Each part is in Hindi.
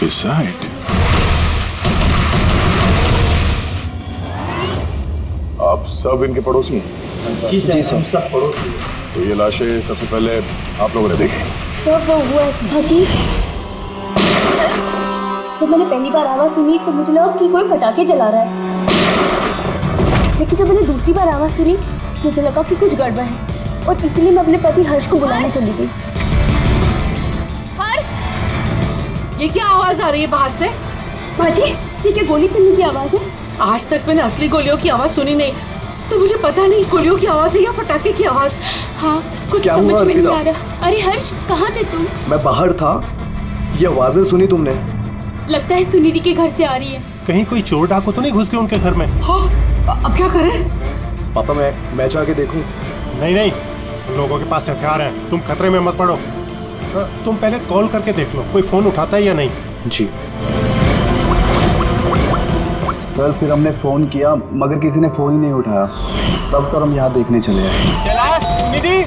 सुसाइड? आप सब इनके पड़ोसी हैं? जी सर, हम सब पड़ोसी हैं। तो ये लाशें सबसे पहले आप लोगों ने देखी? सर वो हुआ था कि जब मैंने पहली बार आवाज सुनी तो मुझे लगा कि कोई पटाखे जला रहा है, लेकिन जब मैंने दूसरी बार आवाज सुनी मुझे लगा कि कुछ गड़बड़ है और इसलिए मैं अपने पति हर्ष को बुलाने चली गई। हर्ष, ये क्या आवाज आ रही है बाहर से? बाजी, ये क्या गोली चलने की आवाज है? आज तक मैंने असली गोलियों की आवाज सुनी नहीं, तो मुझे पता नहीं गोलियों की आवाज है या पटाखे की आवाज। हाँ, कुछ समझ में नहीं आ रहा। अरे हर्ष, कहाँ थे तुम? मैं बाहर था। ये आवाजें सुनी तुमने? लगता है सुनिधि के घर से आ रही है। कहीं कोई चोर डाकू तो नहीं घुस गए उनके घर में? हाँ, अब क्या करें? पापा मैं जाके देखूं? नहीं नहीं, उन लोगों के पास हथियार हैं, तुम खतरे में मत पड़ो। तुम पहले कॉल करके देख लो कोई फोन उठाता है या नहीं। जी सर, फिर हमने फोन किया मगर किसी ने फोन ही नहीं उठाया। तब सर हम यहाँ देखने चले आए। सुनिधि,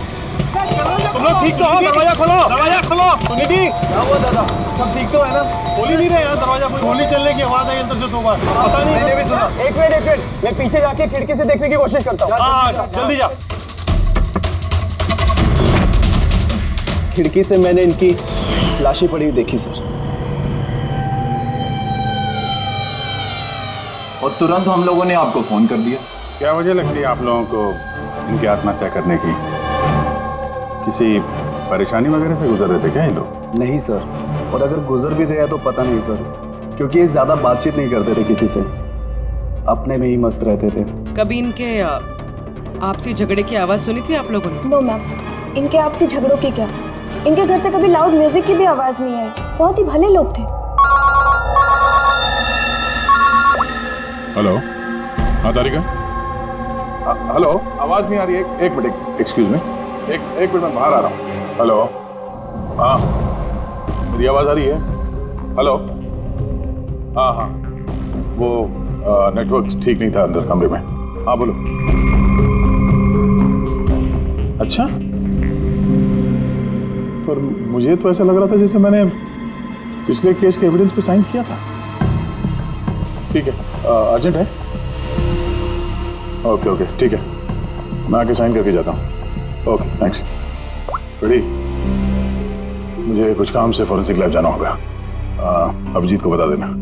तुम लोग ठीक तो हो? दरवाजा खोलो, दरवाजा खोलो। सुनिधि, क्या हुआ दादा? सब ठीक तो है ना? खोल ही नहीं रहे यार दरवाजा। गोली चलने की आवाज आई अंदर से 2 बार। पता नहीं। मैंने भी सुना। एक मिनट, मैं पीछे जाके खिड़की से देखने की कोशिश करता हूँ। हाँ, जल्दी जा। खिड़की से मैंने इनकी लाशें पड़ी हुई देखी सर, और तुरंत हम लोगों ने आपको फोन कर दिया। क्या वजह लगती है आप लोगों को इनकी आत्महत्या करने की? किसी परेशानी वगैरह से गुजर रहे थे क्या ये लोग? नहीं सर, और अगर गुजर भी रहे तो पता नहीं सर, क्योंकि ये ज्यादा बातचीत नहीं करते थे किसी से, अपने में ही मस्त रहते थे। कभी इनके आपसी झगड़े की आवाज सुनी थी आप लोगों ने? नो मैम, इनके आपसी झगड़ों की क्या, इनके घर से कभी लाउड म्यूजिक की भी आवाज नहीं आई। बहुत ही भले लोग थे। हेलो, हाँ तारिका? हेलो, आवाज नहीं आ रही है। एक मिनट, एक्सक्यूज मी, एक मिनट, मैं बाहर आ रहा हूँ। हेलो, हाँ मेरी आवाज आ रही है? हेलो, हाँ, वो नेटवर्क ठीक नहीं था अंदर कमरे में। हाँ बोलो। अच्छा, पर मुझे तो ऐसा लग रहा था जैसे मैंने पिछले केस के एविडेंस पे साइन किया था। ठीक है, अर्जेंट है? ओके, ठीक है, मैं आके साइन करके जाता हूँ। Okay, thanks. रेडी? मुझे कुछ काम से फॉरेंसिक लैब जाना होगा। अभिजीत को बता देना।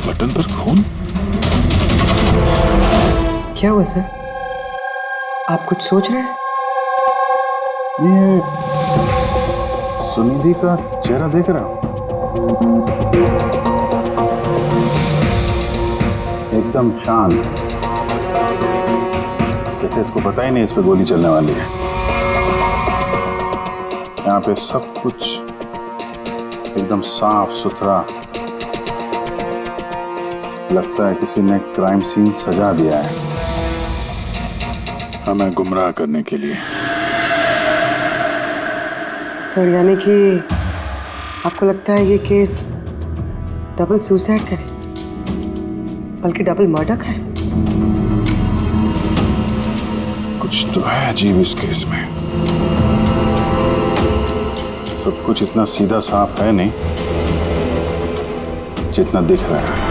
बटन पर खून? क्या हुआ सर? आप कुछ सोच रहे हैं? ये सुनिधि का चेहरा देख रहा हूं, एकदम शांत, जैसे इसको पता ही नहीं इस पे गोली चलने वाली है। यहाँ पे सब कुछ एकदम साफ सुथरा, लगता है किसी ने क्राइम सीन सजा दिया है हमें गुमराह करने के लिए। सर, यानी कि आपको लगता है ये केस डबल सुसाइड करे, बल्कि डबल मर्डर करे? कुछ तो है अजीब इस केस में। सब कुछ इतना सीधा साफ है नहीं जितना दिख रहा है।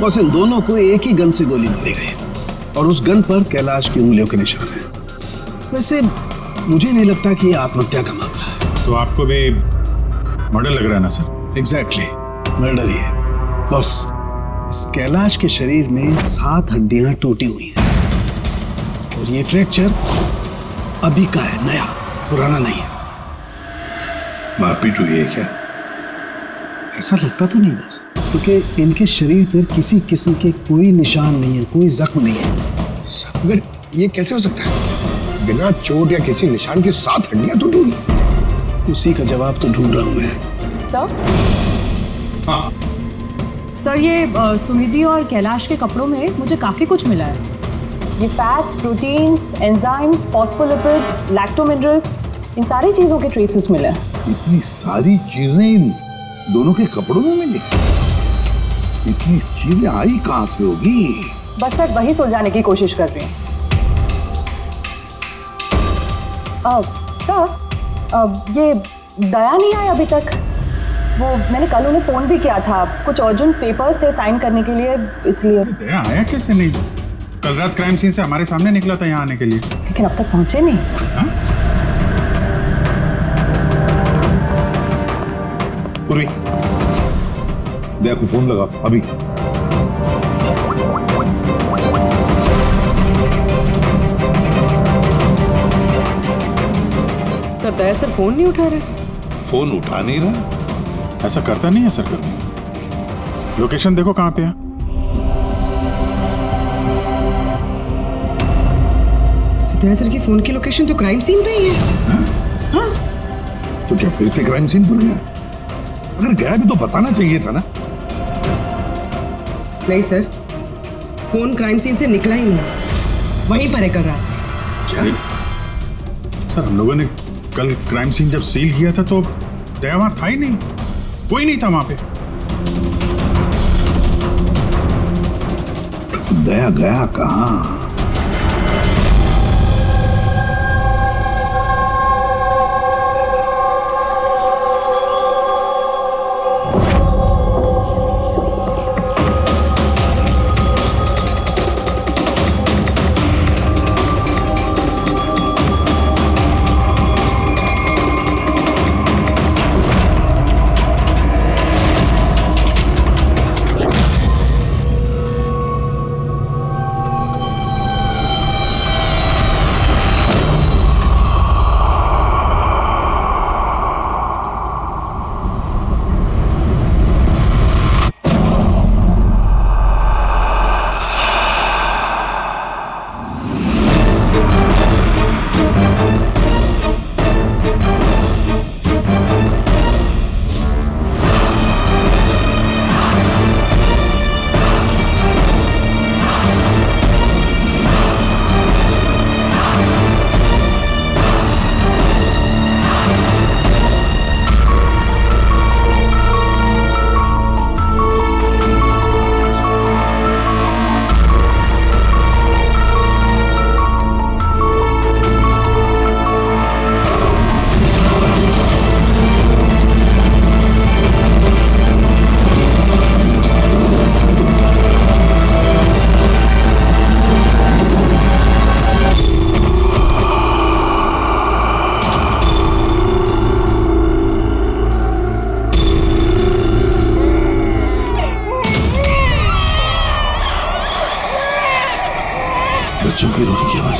बस इन दोनों को एक ही गन से गोली मारी गई और उस गन पर कैलाश की उंगलियों के निशान है। वैसे मुझे नहीं लगता कि ये आत्महत्या का मामला है। तो आपको भी मर्डर लग रहा है ना सर? एग्जैक्टली, मर्डर ही है। बस इस कैलाश के शरीर में 7 हड्डियां टूटी हुई हैं और ये फ्रैक्चर अभी का है, नया। पुराना नहीं है। मारपीट हुई है क्या? ऐसा लगता तो नहीं बस, क्योंकि इनके शरीर पर किसी किस्म के कोई निशान नहीं है, कोई जख्म नहीं है। मगर ये कैसे हो सकता है? बिना चोट या किसी निशान के 7 हड्डियां तो ढूंढी। उसी का जवाब तो ढूंढ रहा हूं मैं। सर हाँ सर, ये सुनिधि और कैलाश के कपड़ों में मुझे काफ़ी कुछ मिला है। ये फैट्स, प्रोटीन्स, एंजाइम्स, फॉस्फोलिपिड्स, लैक्टोमिनरल्स, इन सारी चीज़ों के ट्रेसेस मिले हैं। इतनी सारी चीजें इन दोनों के कपड़ों में मिली? इतनी चीजें आई कहां से होगी? बस सर वही सुलझाने की कोशिश कर रही हूँ। सर ये दया नहीं आई अभी तक। वो मैंने कल उन्हें फ़ोन भी किया था, कुछ अर्जेंट पेपर्स थे साइन करने के लिए, इसलिए। दया आया कैसे नहीं? कल रात क्राइम सीन से हमारे सामने निकला था यहाँ आने के लिए। लेकिन अब तक पहुंचे नहीं। पूर्वी, दया को फोन लगा अभी। सर दया सर फोन नहीं उठा रहे। फोन उठा नहीं रहा। ऐसा करता नहीं है सर कभी। लोकेशन देखो कहाँ पे है। दया सर की फोन की लोकेशन तो क्राइम सीन पे ही है। तो क्या फिर से क्राइम सीन पर गया? अगर गया भी तो बताना चाहिए था ना। नहीं सर, फोन क्राइम सीन से निकला ही नहीं, वहीं पर है कल रात से। क्या? सर हम लोगों ने कल क्राइम सीन जब सील किया था तो दया वहां था ही नहीं, कोई नहीं था वहां पे। दया गया कहाँ? बच्चों की रोने की आवाज।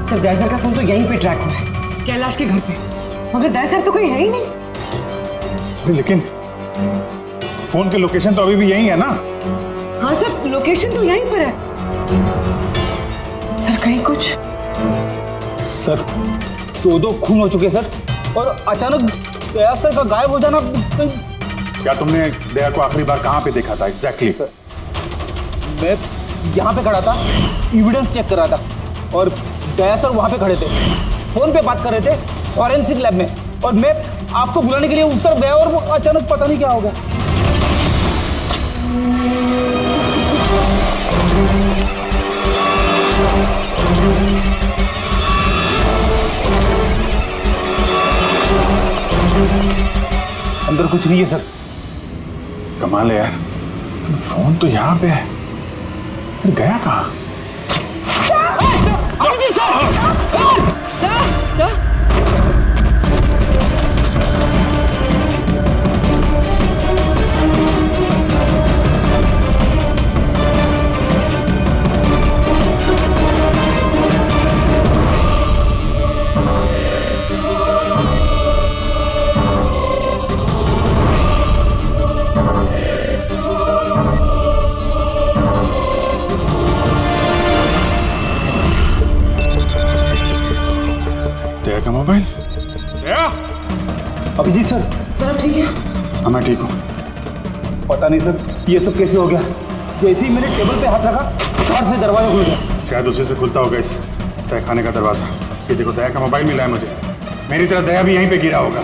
सर दया सर का फोन तो यहीं पे ट्रैक हुआ है, कैलाश के घर पे, मगर दया सर तो कोई है ही नहीं। लेकिन फोन की लोकेशन तो अभी भी यही है ना? हाँ सर, लोकेशन तो यहीं पर है। सर कहीं कुछ? सर 2 खून हो चुके सर, और अचानक दया सर का गायब हो जाना। क्या तुमने दया को आखिरी बार कहाँ पे देखा था एग्जैक्टली? मैं यहाँ पे खड़ा था, एविडेंस चेक कर रहा था, और दया सर वहाँ पे खड़े थे, फोन पे बात कर रहे थे फॉरेंसिक लैब में, और मैं आपको बुलाने के लिए उस तरफ गया और वो अचानक पता नहीं क्या हो गया। अंदर कुछ नहीं है सर। कमाल है यार, फोन तो यहाँ पे है। फिर गया कहाँ? दया का मोबाइल? दया? अभिजीत सर। सर आप ठीक है? हाँ मैं ठीक हूँ। पता नहीं सर ये सब कैसे हो गया। जैसे ही मैंने टेबल पे हाथ रखा फट से दरवाजा खुल गया। शायद उसी से खुलता होगा इस तहखाने का दरवाजा। ये देखो दया का मोबाइल मिला है मुझे। मेरी तरह दया भी यहीं पे गिरा होगा।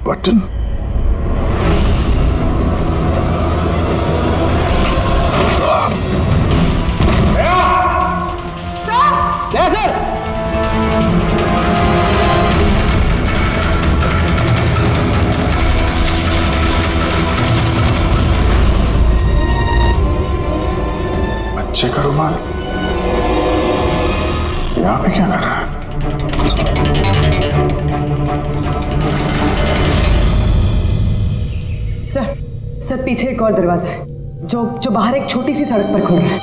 बटन? दया सर। बच्चे का रुमाल यहाँ पे क्या कर रहा है? सर पीछे एक और दरवाजा है जो बाहर एक छोटी सी सड़क पर खुल रहा है।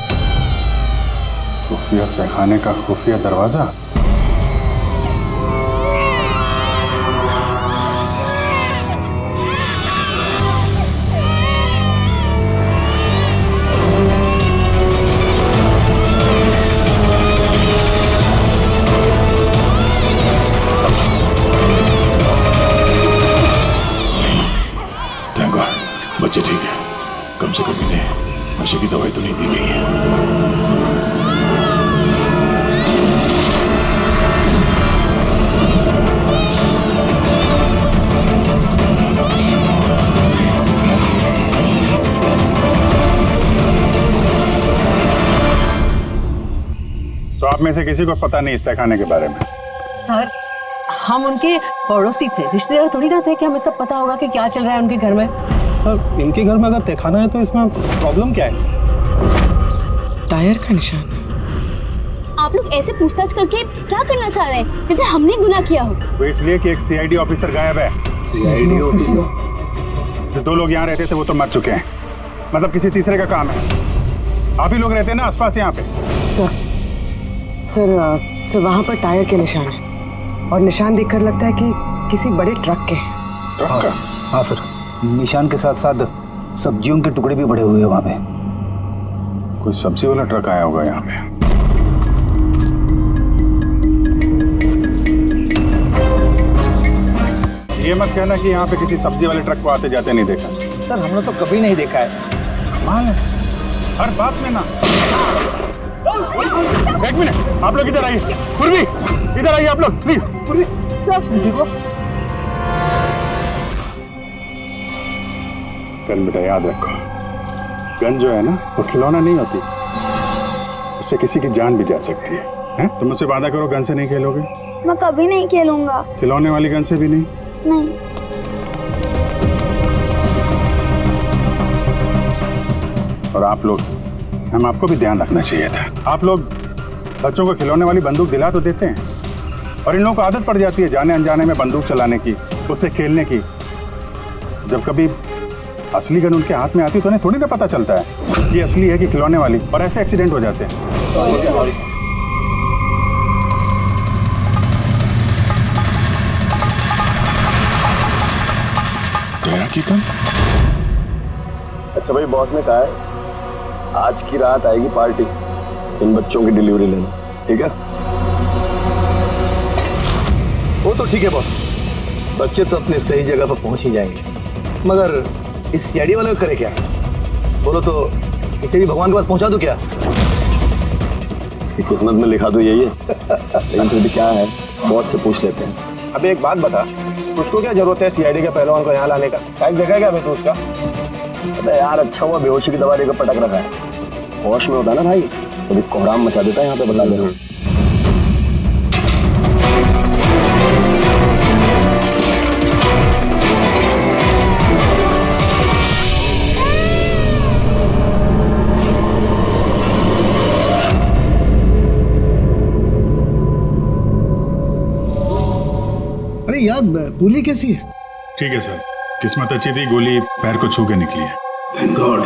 खुफिया तहखाने का खुफिया दरवाजा? बच्चे ठीक है, कम से कम इन्हें नशे की दवाई तो नहीं दी गई है। तो आप में से किसी को पता नहीं इस तहखाने के बारे में? सर हम उनके पड़ोसी थे, रिश्तेदार थोड़ी ना थे कि हमें सब पता होगा कि क्या चल रहा है उनके घर में। सर इनके घर में अगर तहखाना है तो इसमें प्रॉब्लम क्या है? टायर का निशान। आप लोग ऐसे पूछताछ करके क्या करना चाह रहे हैं, जैसे हमने गुनाह किया हो? वो इसलिए कि एक सीआईडी ऑफिसर गायब है। CID officer? जो 2 लोग यहाँ रहते थे वो तो मर चुके हैं, मतलब किसी तीसरे का काम है। आप ही लोग रहते हैं ना आसपास यहाँ पे? सर वहाँ पर टायर के निशान है और निशान देखकर लगता है कि किसी बड़े ट्रक के हैं। ट्रक का? हाँ सर, निशान के साथ साथ सब्जियों के टुकड़े भी बड़े हुए हैं वहाँ पे। कोई सब्जी वाला ट्रक आया होगा यहाँ पे। ये मत कहना कि यहाँ पे किसी सब्जी वाले ट्रक को आते जाते नहीं देखा। सर हमने तो कभी नहीं देखा है। कमाल है, हर बात में ना। एक मिनट, आप लोग इधर आइए। पूर्वी, इधर आइए आप लोग प्लीज। पूर्वी सर देखो। गन बेटा याद रखो, गन जो है ना वो खिलौना नहीं होती, उससे किसी की जान भी जा सकती है? तुम मुझसे वादा करो गन से नहीं खेलोगे। मैं कभी नहीं खेलूंगा। खिलौने वाली गन से भी नहीं? नहीं। और आप लोग, हम आपको भी ध्यान रखना चाहिए था। आप लोग बच्चों को खिलौने वाली बंदूक दिला तो देते हैं, और इन लोगों को आदत पड़ जाती है जाने अनजाने में बंदूक चलाने की, उससे खेलने की। जब कभी असली गन उनके हाथ में आती है तो उन्हें थोड़ी ना पता चलता है कि असली है कि खिलौने वाली, और ऐसे एक्सीडेंट हो जाते हैं। दया की गन? अच्छा भाई, बॉस ने कहा है आज की रात आएगी पार्टी, इन बच्चों की डिलीवरी लेना, ठीक है? वो तो ठीक है बॉस, बच्चे तो अपने सही जगह पर पहुंच ही जाएंगे, मगर इस सीआईडी वाले को करे क्या? बोलो तो इसे भी भगवान के पास पहुंचा दूं क्या? इसकी किस्मत में लिखा तो यही है। लेकिन फिर भी क्या है, बॉस से पूछ लेते हैं। अबे एक बात बता, तुझको क्या जरूरत है सीआईडी के पहलवान को यहाँ लाने का? साइज देखा क्या अबे तू उसका? अबे यार अच्छा हुआ बेहोशी की दवा लेकर पटक रखा है। होश में होता ना भाई तो भी कोहराम मचा देता है यहाँ पे, बता दे रहा हूँ। अरे यार पूरी कैसी है? ठीक है सर, किस्मत अच्छी थी, गोली पैर को छू के निकली है। Thank God.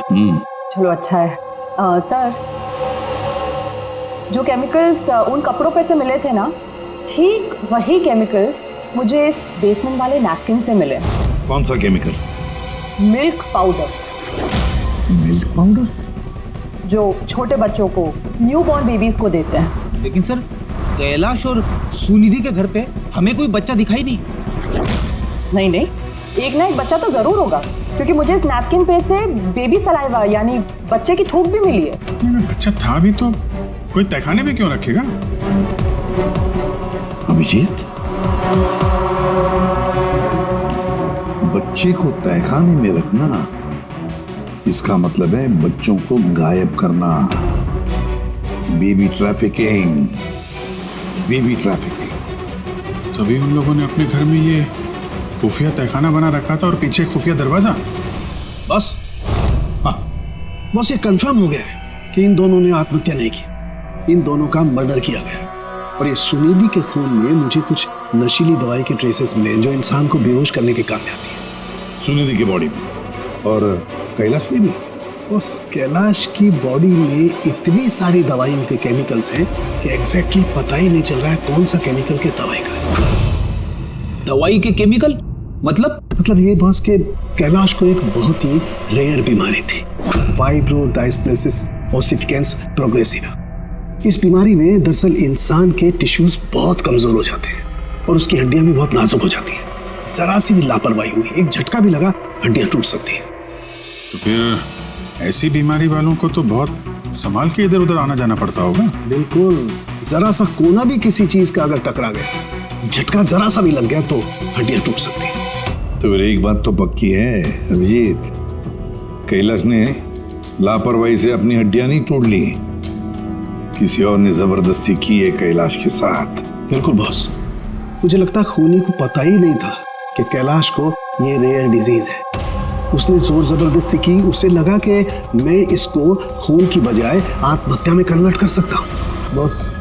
चलो अच्छा है। सर, जो केमिकल्स उन कपड़ों पे से मिले थे ना, ठीक वही केमिकल्स मुझे इस बेसमेंट वाले नैपकिन से मिले। कौन सा chemical? Milk powder. Milk powder? जो छोटे बच्चों को, न्यू बॉर्न बेबीज को देते हैं। लेकिन सर, कैलाश और सुनिधि के घर पे हमें कोई बच्चा दिखाई नहीं। नहीं, एक ना एक बच्चा तो जरूर होगा, क्योंकि मुझे इस नैपकिन पे से बेबी सलाइवा यानी बच्चे की थूक भी मिली है। अगर बच्चा था भी तो कोई तहखाने में क्यों रखेगा? अभिजीत, बच्चे को तहखाने में रखना, इसका मतलब है बच्चों को गायब करना। Baby trafficking. तभी उन लोगों ने अपने घर में ये खुफिया तहखाना बना रखा था और पीछे खुफिया दरवाजा। बस बस ये कंफर्म हो गया है कि इन दोनों ने आत्महत्या नहीं की, इन दोनों का मर्डर किया गया। और ये सुनिधि के खून में मुझे कुछ नशीली दवाई के ट्रेसेस मिले जो इंसान को बेहोश करने के काम में आती है। सुनिधि की बॉडी में और कैलाश की भी। उस कैलाश की बॉडी में इतनी सारी दवाइयों के केमिकल्स हैं कि एग्जैक्टली पता ही नहीं चल रहा है कौन सा केमिकल किस दवाई का है। दवाई के केमिकल? मतलब ये बॉस के कैलाश को एक बहुत ही रेयर बीमारी थी, फाइब्रोडायस्प्लेसिस ओसिफिकेंस प्रोग्रेसिवा। इस बीमारी में दरअसल इंसान के टिश्यूज बहुत कमजोर हो जाते हैं और उसकी हड्डियां भी बहुत नाजुक हो जाती हैं। जरा सी भी लापरवाही हुई, एक झटका भी लगा, हड्डियां टूट सकती हैं। तो फिर ऐसी बीमारी वालों को तो बहुत संभाल के इधर उधर आना जाना पड़ता होगा। बिल्कुल, जरा सा कोना भी किसी चीज का अगर टकरा गया, झटका जरा सा भी लग गया तो हड्डियां टूट सकती हैं। तो फिर एक बात तो पक्की है अभिजीत, कैलाश ने लापरवाही से अपनी हड्डियां नहीं तोड़ ली, किसी और ने जबरदस्ती की है कैलाश के साथ। बिल्कुल बॉस, मुझे लगता है खूनी को पता ही नहीं था कि कैलाश को ये रेयर डिजीज है। उसने जोर जबरदस्ती की, उसे लगा कि मैं इसको खून की बजाय आत्महत्या में कन्वर्ट कर सकता हूँ। बॉस,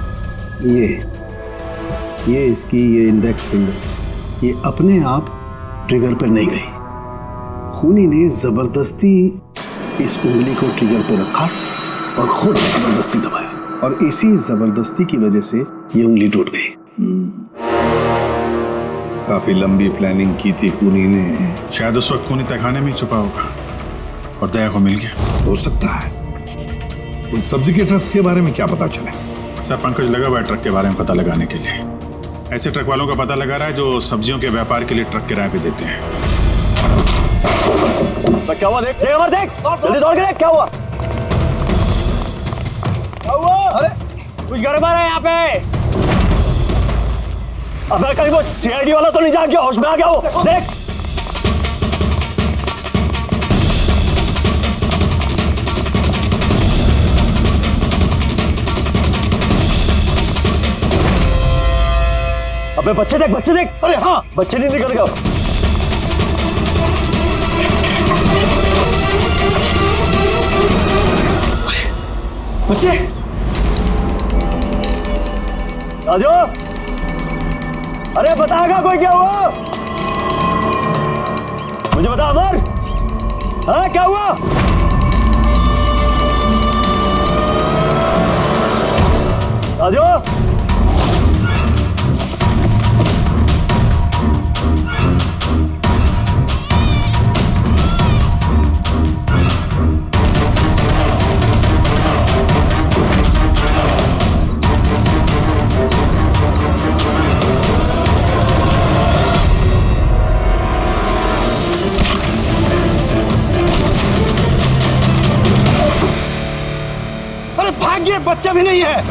ये इसकी ये इंडेक्स फिंगर ये अपने आप ट्रिगर पर नहीं गई, खूनी ने जबरदस्ती इस उंगली को ट्रिगर पर रखा और खुद जबरदस्ती दबाया, और इसी जबरदस्ती की वजह से ये उंगली टूट गई। काफी लंबी प्लानिंग की थी खूनी ने। शायद उस वक्त खूनी तहखाने में ही छुपा होगा और दया को मिल गया। हो सकता है। उन सब्जी के ट्रक्स के बारे में क्या पता चला? सर, पंकज लगा हुआ है ट्रक के बारे में पता लगाने के लिए। ऐसे ट्रक वालों का पता लगा रहा है जो सब्जियों के व्यापार के लिए ट्रक किराए पे देते हैं। क्या हुआ? देख अमर, देख जल्दी दौड़ के देख क्या हुआ। अरे कुछ गड़बड़ है यहाँ पे। अबे कहीं वो सीआईडी वाला तो नहीं जाग गया, होश में आ गया वो? देख अबे बच्चे देख। अरे हाँ, बच्चे नहीं निकल गए। बच्चे राजू, अरे बताएगा कोई क्या हुआ? मुझे बता अमर, हाँ क्या हुआ? राजू, भाग्य बच्चा भी नहीं है।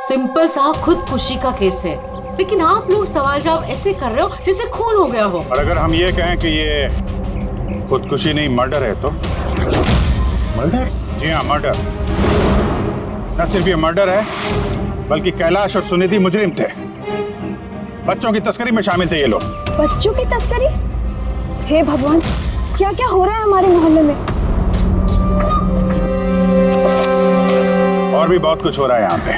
सिंपल सा खुदकुशी का केस है, लेकिन आप लोग सवाल जवाब ऐसे कर रहे हो जैसे खून हो गया हो। और अगर हम ये कहें कि ये खुदकुशी नहीं मर्डर है तो? मर्डर? जी हाँ, मर्डर। न सिर्फ ये मर्डर है बल्कि कैलाश और सुनिधि मुजरिम थे। बच्चों की तस्करी में शामिल थे ये लोग। बच्चों की तस्करी? हे भगवान, क्या क्या हो रहा है हमारे मोहल्ले में? और भी बहुत कुछ हो रहा है यहाँ पे।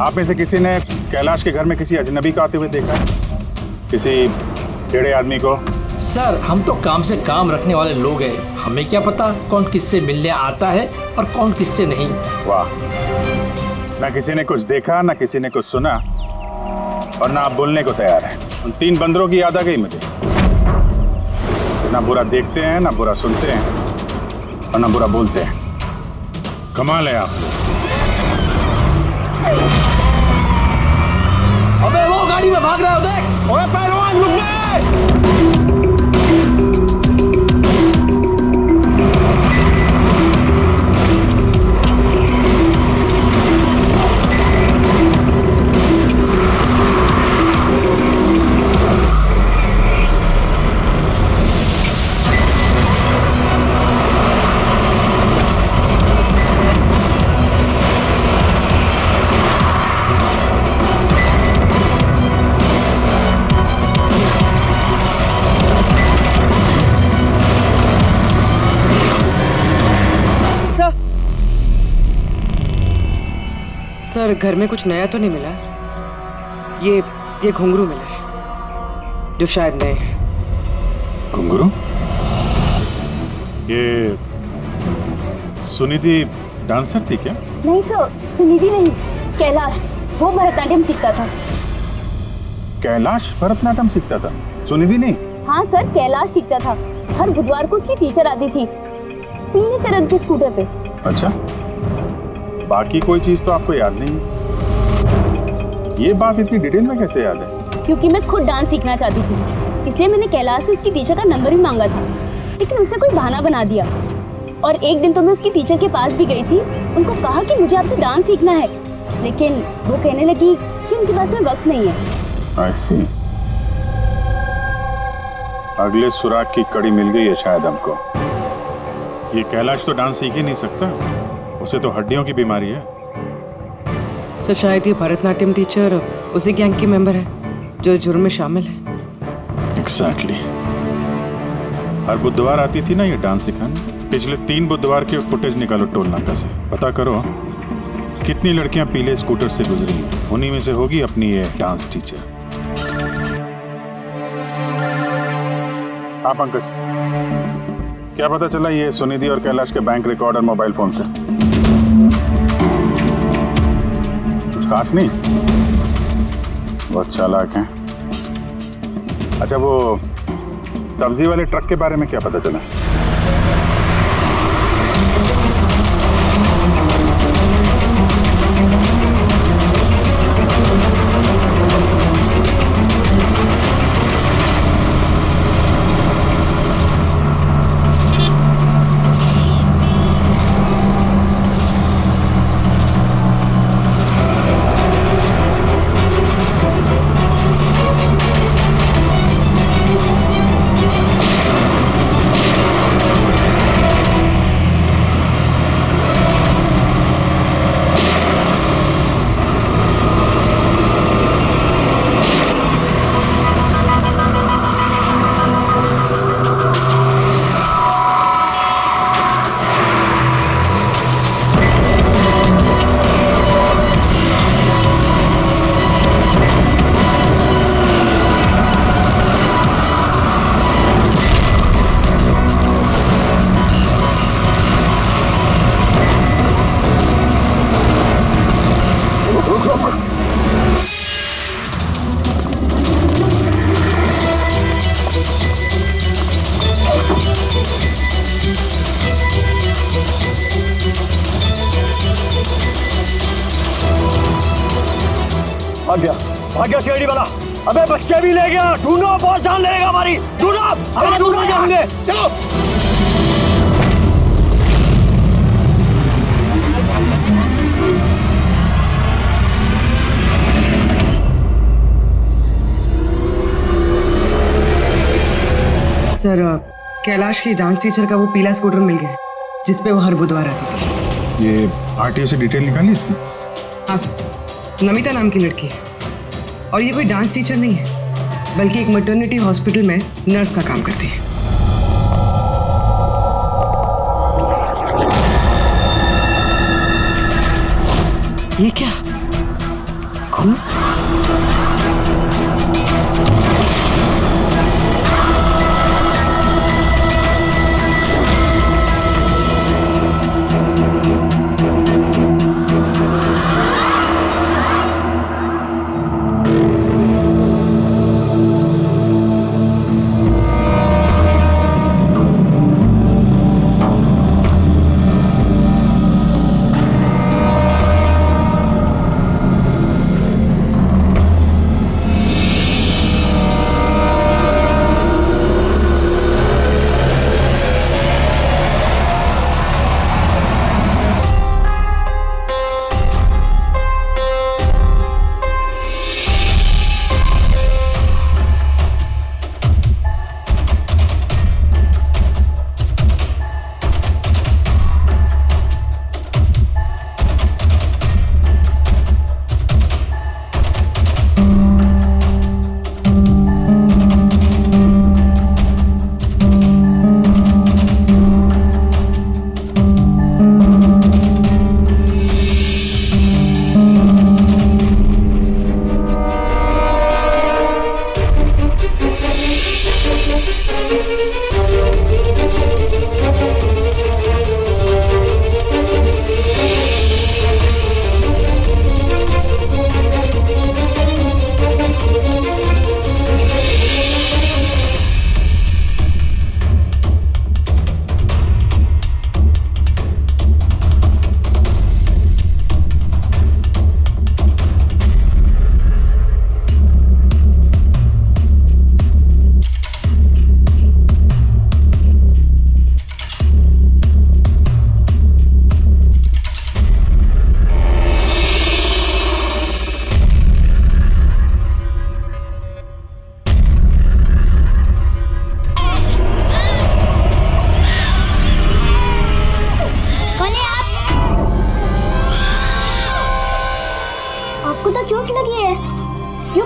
आप में से किसी ने कैलाश के घर में किसी अजनबी को आते हुए देखा है? किसी टेढ़े आदमी को? सर हम तो काम से काम रखने वाले लोग हैं, हमें क्या पता कौन किससे मिलने आता है और कौन किससे नहीं। वाह, ना किसी ने कुछ देखा, ना किसी ने कुछ सुना, और ना आप बोलने को तैयार हैं। उन 3 बंदरों की याद आ गई मुझे। ना बुरा देखते हैं, ना बुरा सुनते हैं, और ना बुरा बोलते हैं। कमाल है आप। अबे वो गाड़ी में भाग रहा है, देख। ओए पहलवान रुक गए। सर घर में कुछ नया तो नहीं मिला? ये घुंघरू मिला है जो शायद नए हैं। घुंघरू? ये सुनिधि डांसर थी क्या? नहीं सर, सुनिधि नहीं, कैलाश। वो भरतनाट्यम सीखता था। कैलाश भरतनाट्यम सीखता था, सुनिधि नहीं? हाँ सर, कैलाश सीखता था। हर बुधवार को उसकी टीचर आती थी, पीले रंग के स्कूटर पे। अच्छा, बाकी कोई चीज तो आपको याद नहीं? ये बात इतनी डिटेल में कैसे याद है? क्योंकि मैं खुद डांस सीखना चाहती थी, इसलिए मैंने कैलाश से उसकी टीचर का नंबर भी मांगा था, लेकिन उसने कोई बहाना बना दिया। और एक दिन तो मैं उसकी टीचर के पास भी गई थी, उनको कहा कि मुझे आपसे डांस सीखना है, लेकिन वो कहने लगी कि उनके पास में वक्त नहीं है। I see। अगले सुराग की कड़ी मिल गई है शायद हमको। ये कैलाश तो डांस सीख ही नहीं सकता, उसे तो हड्डियों की बीमारी है। सर शायद ये भरतनाट्यम टीचर उसी गैंग की मेंबर है जो जुर्म में शामिल है। Exactly। हर बुधवार आती थी ना ये डांस सिखाने। पिछले 3 बुधवार के फुटेज निकालो टोल नाका से, पता करो कितनी लड़कियां पीले स्कूटर से गुजरी हैं। उन्हीं में से होगी अपनी ये डांस टीचर। हाँ पंकज, क्या पता चला ये सुनिधि और कैलाश के बैंक रिकॉर्ड और मोबाइल फोन से? कुछ खास नहीं, बहुत चालाक हैं। अच्छा, वो सब्जी वाले ट्रक के बारे में क्या पता चला? भाग गया सीआईडी वाला। अबे बच्चे भी ले गया, ढूंढो, बहुत जान लेगा हमारी। ढूंढो, हम ढूंढ जाएंगे। चलो। सर कैलाश की डांस टीचर का वो पीला स्कूटर मिल गया जिसपे वो हर बुधवार आती थी। ये आरटीओ से डिटेल निकाली इसकी? हाँ सर, नमिता नाम की लड़की है और ये कोई डांस टीचर नहीं है बल्कि एक मैटरनिटी हॉस्पिटल में नर्स का काम करती है। ये क्या? खून?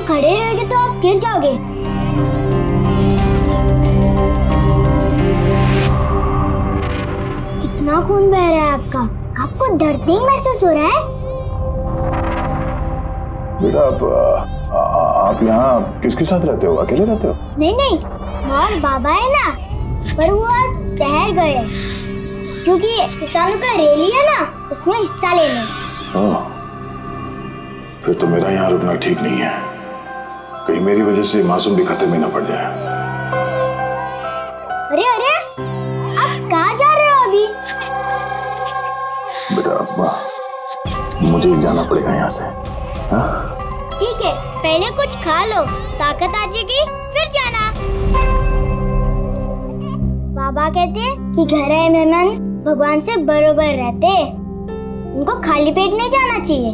खड़े रहेंगे तो आप गिर जाओगे। कितना खून बह रहा है आपका, आपको दर्द नहीं महसूस हो रहा है? बेटा आप यहाँ किसके साथ रहते हो? अकेले रहते हो? नहीं नहीं, और बाबा है ना, पर वो आज शहर गए क्योंकि किसानों का रैली है ना, उसमें हिस्सा लेने। फिर तो मेरा यहाँ रुकना ठीक नहीं है, कहीं मेरी वजह से मासूम भी खतरे में न पड़ जाए। अरे अरे, आप कहाँ जा रहे हो अभी? बेटा मुझे जाना पड़ेगा यहाँ से। ठीक है, पहले कुछ खा लो, ताकत आ जाएगी फिर जाना। बाबा कहते हैं कि घर आए मेहमान भगवान से बरोबर रहते, उनको खाली पेट नहीं जाना चाहिए।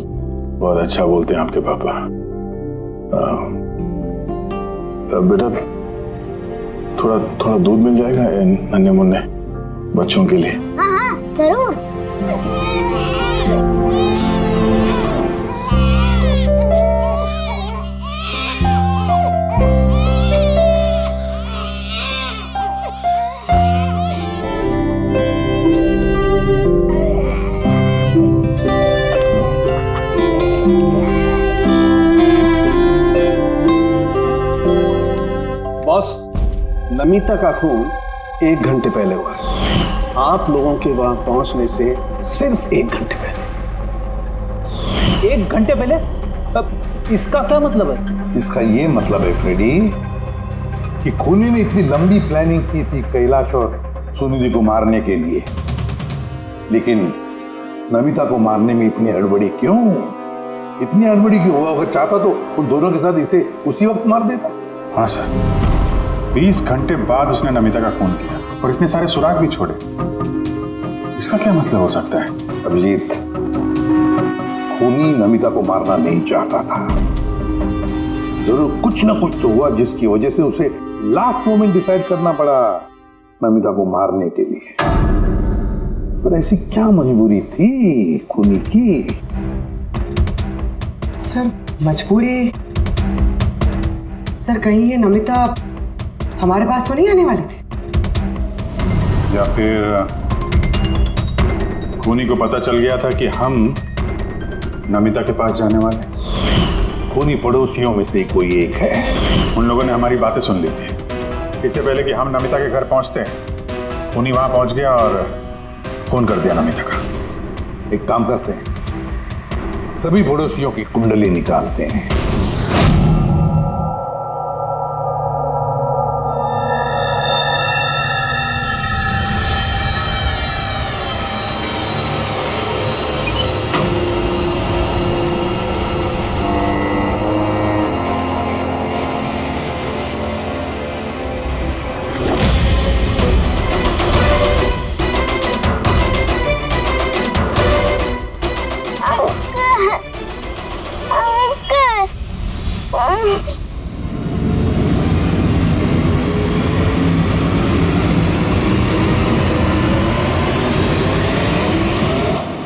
बहुत अच्छा बोलते हैं आपके पापा। बेटा थोड़ा थोड़ा दूध मिल जाएगा नन्हे मुन्ने बच्चों के लिए? हाँ हाँ जरूर। बॉस, नमिता का खून 1 घंटे पहले हुआ है, आप लोगों के वहां पहुंचने से सिर्फ 1 घंटे पहले। 1 घंटे पहले? अब इसका क्या मतलब है? इसका ये मतलब है फ्रेडी कि खूनी ने इतनी लंबी प्लानिंग की थी कैलाश और सुनिधि को मारने के लिए, लेकिन नमिता को मारने में इतनी हड़बड़ी क्यों? इतनी हड़बड़ी क्यों? वो अगर चाहता तो उन दोनों के साथ इसे उसी वक्त मार देता। हाँ सर, 20 घंटे बाद उसने नमिता का खून किया और इतने सारे सुराग भी छोड़े। इसका क्या मतलब हो सकता है? अभिजीत, खूनी नमिता को मारना नहीं चाहता था, जरूर कुछ ना कुछ तो हुआ जिसकी वजह से उसे लास्ट मोमेंट डिसाइड करना पड़ा नमिता को मारने के लिए। पर ऐसी क्या मजबूरी थी खूनी की? सर मजबूरी, सर कहीं ये नमिता हमारे पास तो नहीं आने वाली थी? या फिर खूनी को पता चल गया था कि हम नमिता के पास जाने वाले? खूनी पड़ोसियों में से कोई एक है। उन लोगों ने हमारी बातें सुन ली थी। इससे पहले कि हम नमिता के घर पहुंचते, उन्हीं वहां पहुंच गया और फोन कर दिया नमिता का। एक काम करते हैं, सभी पड़ोसियों की कुंडली निकालते हैं।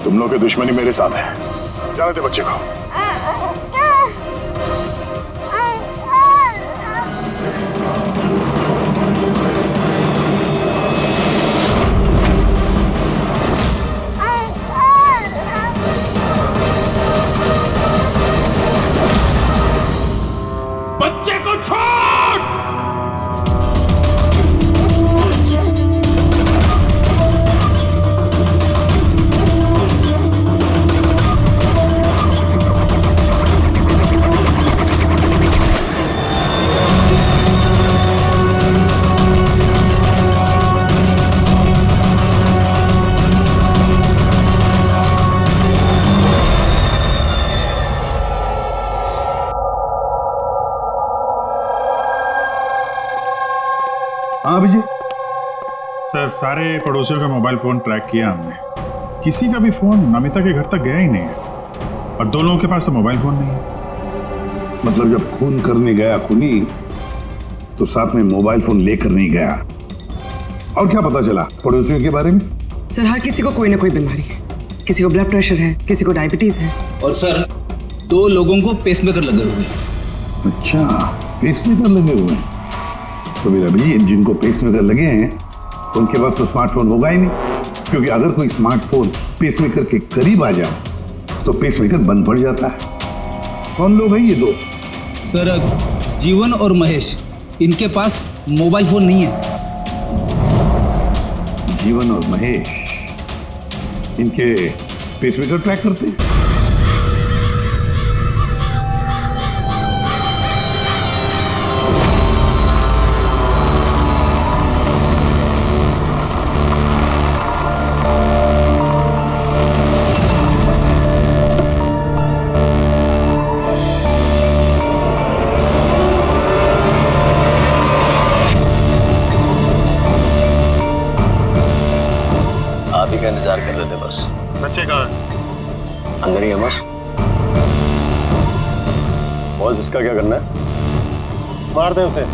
तुम लोग की दुश्मनी मेरे साथ है। जाने दे बच्चे को। बच्चे को छोड़। हाँ अभिजीत। सर, सारे पड़ोसियों का मोबाइल फोन ट्रैक किया हमने, किसी का भी फोन नमिता के घर तक गया ही नहीं है, और दो लोगों के पास तो मोबाइल फोन नहीं है। मतलब जब खून करने गया खूनी तो साथ में मोबाइल फोन लेकर नहीं गया। और क्या पता चला पड़ोसियों के बारे में? सर, हर किसी को कोई ना कोई बीमारी है। किसी को ब्लड प्रेशर है, किसी को डायबिटीज है। और सर, 2 लोगों को पेसमेकर लगे हुए हैं। अच्छा, पेसमेकर लगे हुए हैं। तो मेरा भाई जिनको पेसमेकर लगे हैं उनके पास तो स्मार्टफोन होगा ही नहीं, क्योंकि अगर कोई स्मार्टफोन पेसमेकर के करीब आ जाए तो पेसमेकर बंद पड़ जाता है। कौन लोग हैं ये 2? सर, जीवन और महेश, इनके पास मोबाइल फोन नहीं है। जीवन और महेश इनके पेसमेकर ट्रैक करते हैं। का इंतजार कर रहे थे बस। बच्चे कहाँ हैं? अंदर ही है बस। बॉस, इसका क्या करना है? मार दे उसे।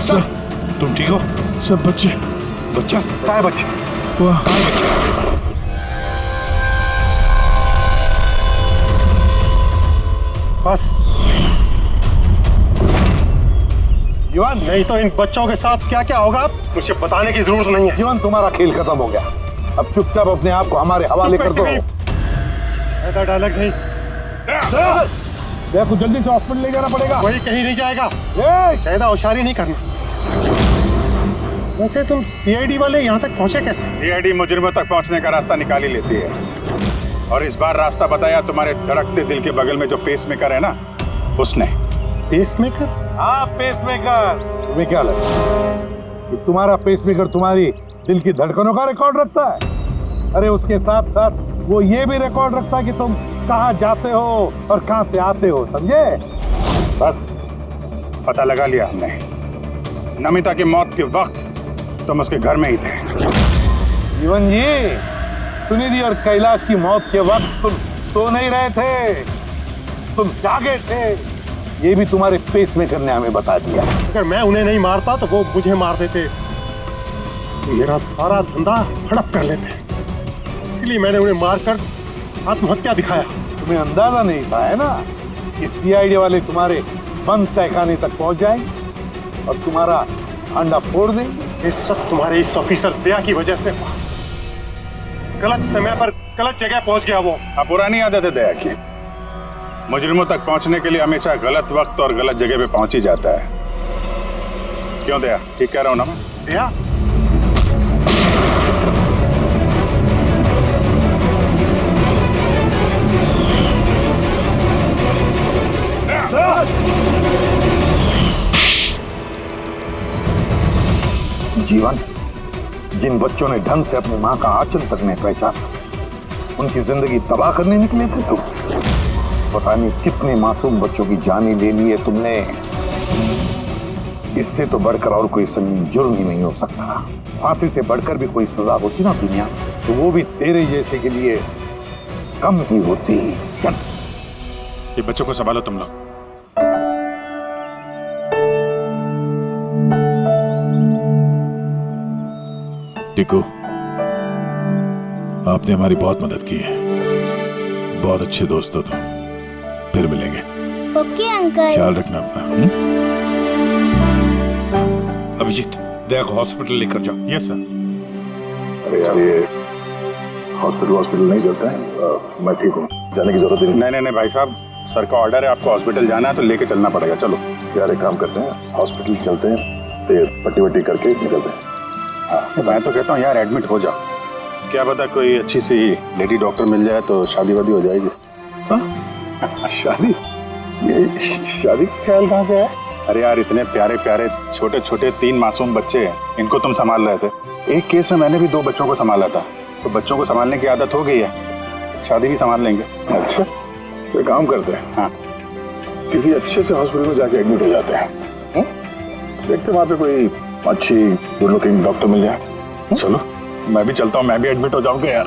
सर, तुम ठीक हो? सब बच्चे। बच्चा कहाँ है? बच्चे कहाँ है बच्चे? बस जीवन, नहीं तो इन बच्चों के साथ क्या क्या होगा मुझे बताने की जरूरत नहीं है। जीवन, तुम्हारा खेल खत्म हो गया, अब चुपचाप अपने आप को हमारे हवाले कर दो। ऐसा डायलॉग नहीं। देखो जल्दी से हॉस्पिटल ले जाना पड़ेगा। वही कहीं नहीं जाएगा, ज्यादा होशियारी नहीं करना। वैसे तुम सीआईडी वाले यहाँ तक पहुँचे कैसे? सीआईडी मुजरिमों तक पहुँचने का रास्ता निकाल ही लेती है, और इस बार रास्ता बताया तुम्हारे धड़कते दिल के बगल में जो पेसमेकर है ना, उसने। पेसमेकर? हाँ, पेसमेकर। तुम्हें क्या लगता है कि तुम्हारा पेसमेकर तुम्हारी दिल की धड़कनों का रिकॉर्ड रखता है? अरे उसके साथ साथ वो ये भी रिकॉर्ड रखता है कि तुम कहाँ जाते हो और कहाँ से आते हो, समझे? बस पता लगा लिया हमने। नमिता की मौत के वक्त तुम उसके घर में ही थे। जीवन जी, सुनिधि और कैलाश की मौत के वक्त तुम सो नहीं रहे थे, तुम जागे थे। ये भी तुम्हारे पेसमेकर ने हमें बता दिया। अगर मैं उन्हें नहीं मारता तो वो मुझे मार देते, मेरा सारा धंधा हड़प कर लेते, इसलिए मैंने उन्हें मारकर आत्महत्या दिखाया। तुम्हें अंदाजा नहीं था है ना कि सीआईडी वाले तुम्हारे बंद तहखाने तक पहुंच जाएंगे और तुम्हारा अंडा फोड़ देंगे। ये सब तुम्हारे इस ऑफिसर दया की वजह से हुआ। गलत समय पर गलत जगह पहुंच गया वो। अब पुरानी आदत है दया की, मुजरिमों तक पहुंचने के लिए हमेशा गलत वक्त और गलत जगह पे पहुंच ही जाता है। क्यों दया, ठीक कह रहा हूं ना मैं? दया? जीवन, जिन बच्चों ने ढंग से अपनी मां का आंचल तक नहीं पहचाना, उनकी जिंदगी तबाह करने निकले थे तुम। पता नहीं कितने मासूम बच्चों की जानें ले ली है तुमने। इससे तो बढ़कर और कोई संगीन जुर्म ही नहीं हो सकता। फांसी से बढ़कर भी कोई सजा होती ना दुनिया, तो वो भी तेरे जैसे के लिए कम ही होती। चल, ये बच्चों को संभालो तुम लोग। टिकू, आपने हमारी बहुत मदद की है, बहुत अच्छे दोस्त हो तुम। फिर मिलेंगे। Okay uncle. ख्याल रखना अपना। अभिजीत, दया को हॉस्पिटल लेकर जाओ। Yes sir. अरे यार, ये हॉस्पिटल नहीं चलता है। मैं ठीक हूँ, जाने की जरूरत ही नहीं। नहीं भाई साहब, सर का ऑर्डर है, आपको हॉस्पिटल जाना है तो लेके चलना पड़ेगा। चलो यार, एक काम करते हैं, हॉस्पिटल चलते हैं, फिर पट्टी वट्टी करके निकलते हैं। हाँ, मैं तो कहता हूँ यार एडमिट हो जाओ, क्या पता कोई अच्छी सी लेडी डॉक्टर मिल जाए तो शादी वादी हो जाएगी। शादी? ये शादी का ख्याल कहाँ से है? अरे यार, इतने प्यारे प्यारे छोटे छोटे 3 मासूम बच्चे हैं, इनको तुम संभाल रहे थे। एक केस में मैंने भी 2 बच्चों को संभाला था, तो बच्चों को संभालने की आदत हो गई है, शादी भी संभाल लेंगे। अच्छा, तो एक काम करते हैं, हाँ, किसी अच्छे से हॉस्पिटल में जाके एडमिट हो जाते हैं। देखते हैं वहाँ पे कोई अच्छी गुड लुकिंग डॉक्टर मिल जाए। चलो मैं भी चलता हूँ, मैं भी एडमिट हो जाऊंगा यार।